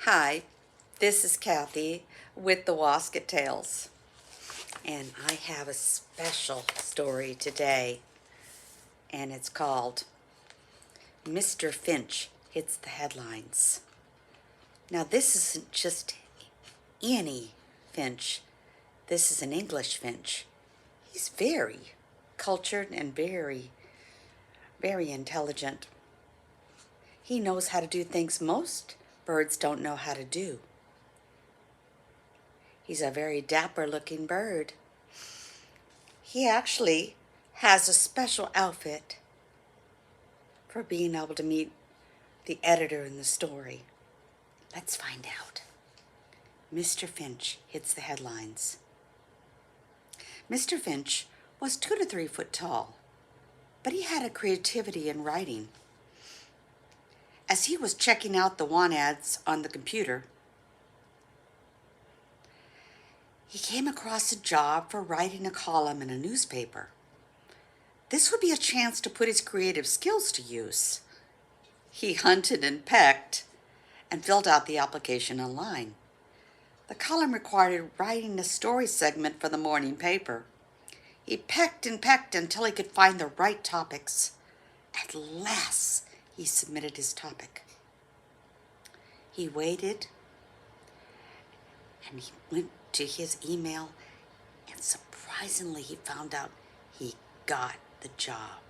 Hi, this is Kathy with the Wasket Tales, and I have a special story today, and it's called Mr. Finch Hits the Headlines. Now, this isn't just any Finch, this is an English Finch. He's very cultured and very intelligent. He knows how to do things most birds don't know how to do. He's a very dapper looking bird. He actually has a special outfit for being able to meet the editor in the story. Let's find out. Mr. Finch hits the headlines. Mr. Finch was 2 to 3 foot tall, but he had a creativity in writing. As he was checking out the want ads on the computer, he came across a job for writing a column in a newspaper. This would be a chance to put his creative skills to use. He hunted and pecked and filled out the application online. The column required writing a story segment for the morning paper. He pecked and pecked until he could find the right topics. At last, he submitted his topic. He waited, and he went to his email, and surprisingly, he found out he got the job.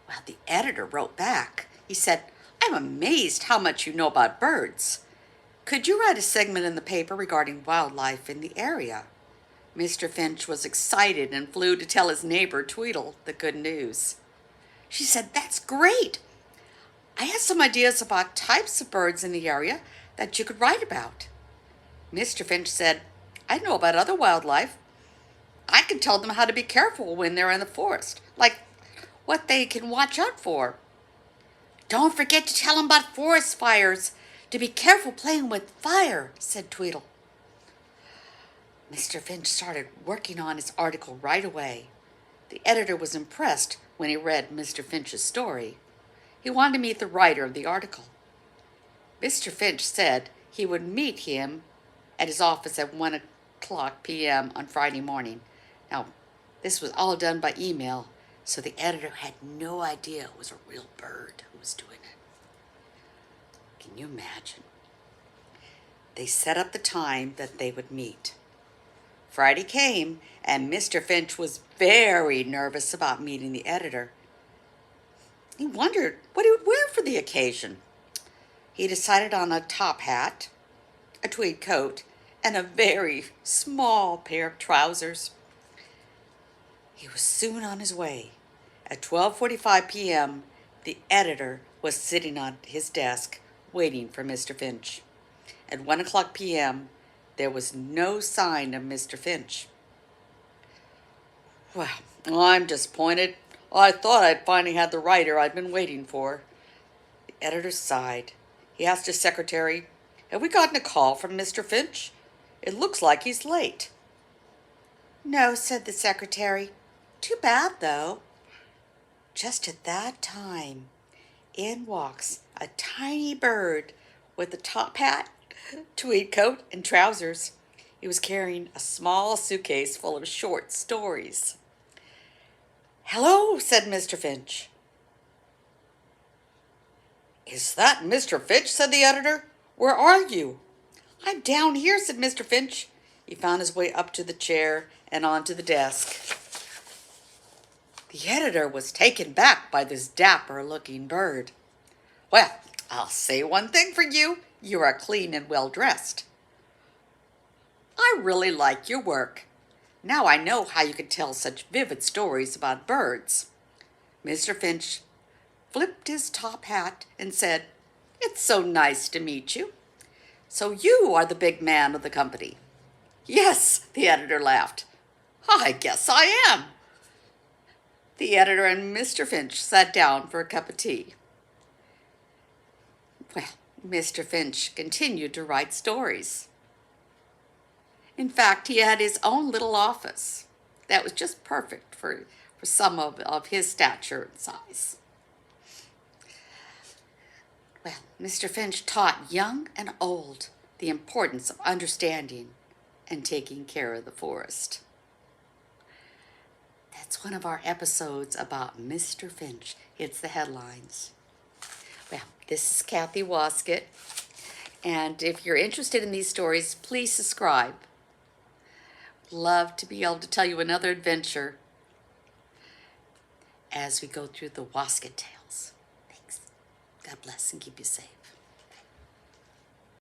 Well, the editor wrote back. He said, "I'm amazed how much you know about birds. Could you write a segment in the paper regarding wildlife in the area?" Mr. Finch was excited and flew to tell his neighbor, Tweedle, the good news. She said, "That's great. I have some ideas about types of birds in the area that you could write about." Mr. Finch said, "I know about other wildlife. I can tell them how to be careful when they're in the forest, like what they can watch out for." "Don't forget to tell them about forest fires, to be careful playing with fire," said Tweedle. Mr. Finch started working on his article right away. The editor was impressed when he read Mr. Finch's story. He wanted to meet the writer of the article. Mr. Finch said he would meet him at his office at 1:00 p.m. on Friday morning. Now, this was all done by email, so the editor had no idea it was a real bird who was doing it. Can you imagine? They set up the time that they would meet. Friday came, and Mr. Finch was very nervous about meeting the editor. He wondered what he would wear for the occasion. He decided on a top hat, a tweed coat, and a very small pair of trousers. He was soon on his way. At 12:45 p.m., the editor was sitting on his desk waiting for Mr. Finch. At 1:00 p.m., there was no sign of Mr. Finch. "Well, I'm disappointed. I thought I'd finally had the writer I'd been waiting for." The editor sighed. He asked his secretary, "Have we gotten a call from Mr. Finch? It looks like he's late." "No," said the secretary. "Too bad, though." Just at that time, in walks a tiny bird with a top hat, tweed coat, and trousers. He was carrying a small suitcase full of short stories. "Hello," said Mr. Finch. "Is that Mr. Finch?" said the editor. "Where are you?" "I'm down here," said Mr. Finch. He found his way up to the chair and onto the desk. The editor was taken back by this dapper-looking bird. "Well, I'll say one thing for you. You are clean and well-dressed. I really like your work. Now I know how you can tell such vivid stories about birds." Mr. Finch flipped his top hat and said, "It's so nice to meet you. So you are the big man of the company." "Yes," the editor laughed. "I guess I am." The editor and Mr. Finch sat down for a cup of tea. Well, Mr. Finch continued to write stories. In fact, he had his own little office that was just perfect for some of his stature and size. Well, Mr. Finch taught young and old the importance of understanding and taking care of the forest. That's one of our episodes about Mr. Finch. It's the headlines. Well, this is Kathy Waskett, and if you're interested in these stories, please subscribe. Love to be able to tell you another adventure as we go through the Waskett tales. Thanks. God bless and keep you safe.